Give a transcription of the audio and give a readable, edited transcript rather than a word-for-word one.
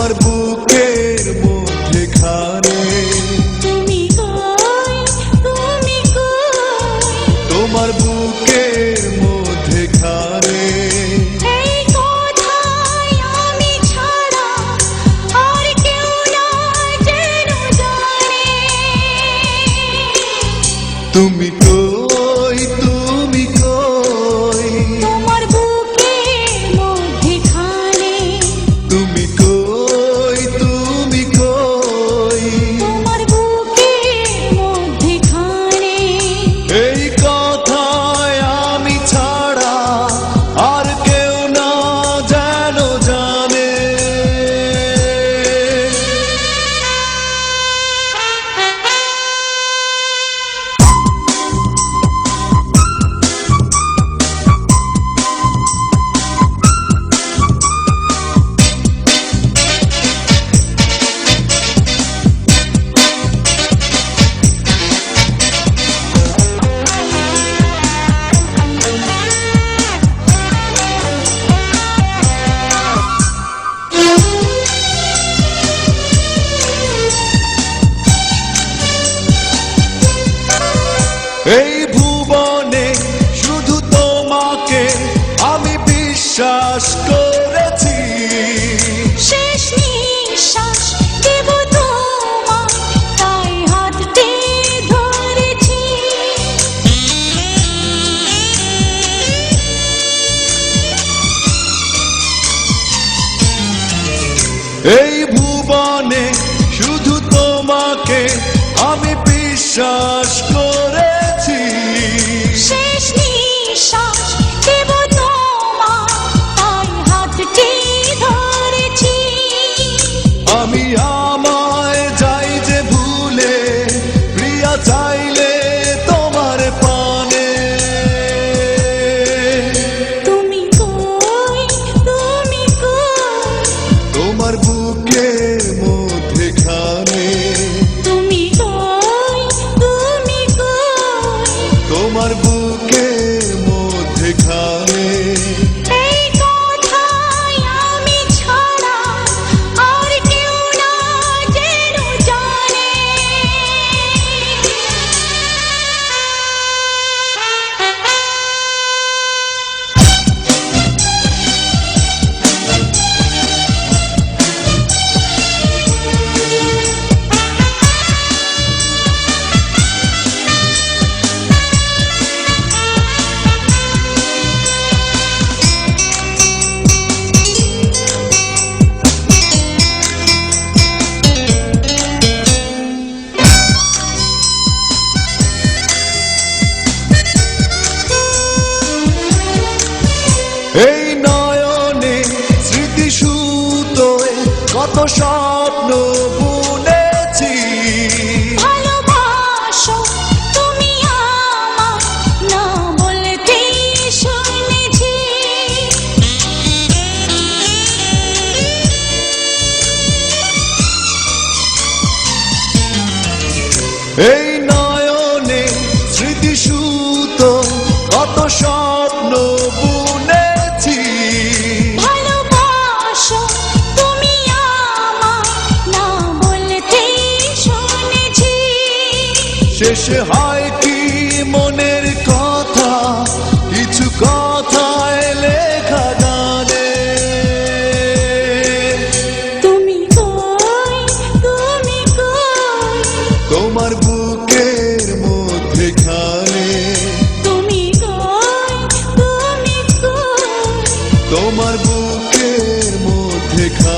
তোমার বুকের মধ্যে খানে তুমি কই, তুমি কই, তোমার বুকের মধ্যে খানে এই কথায় আমি ছাড়া আর কেউ না যেন জানে। তুমি কই, তুমি কই, তোমার বুকের মধ্যে খানে তুমি কই, তুমি কই, তোমার বুকের মধ্যে খানে এই কথায় আমি ছাড়া আর কেউ না যেন জানে। এই ভুবনে শুধু তোমাকে আমি বিশ্বাস করেছি, শেষ নিঃশ্বাস দেব তোমায় তাই হাতটি ধরেছি। এই ভুবনে শুধু তোমাকে আমি বিশ্বাস করেছি, শেষ নিঃশ্বাস দেব তোমায় তাই হাতটি ধরেছি। আমি আমায় যাই যে ভুলে প্রিয়া চাইলে তোমার পানে। তুমি কই, তুমি কই, তোমার বুকের মধ্যে খানে তুমি কই, তুমি কই, তোমার বুকের মধ্যে খানে এই কথায় আমি ছাড়া আর কেউ না যেন জানে। এই নয়নে স্মৃতি সুতোয় কত স্বপ্ন বুনেছি, ভালোবাসো তুমি আমায় না বলতে শুনেছি। এই নয়নে স্মৃতি সুতোয় কত স্বপ্ন বুনেছি, ভালোবাসো তুমি আমায় না বলতে শুনেছি। শেষে হয় কি মনের কথা কিছু কথায় লেখা গানে। তুমি কই, তুমি কই, তোমার বুকের মধ্যে খানে তুমি কই, তুমি কই, তোমার বুকের মধ্যে খানে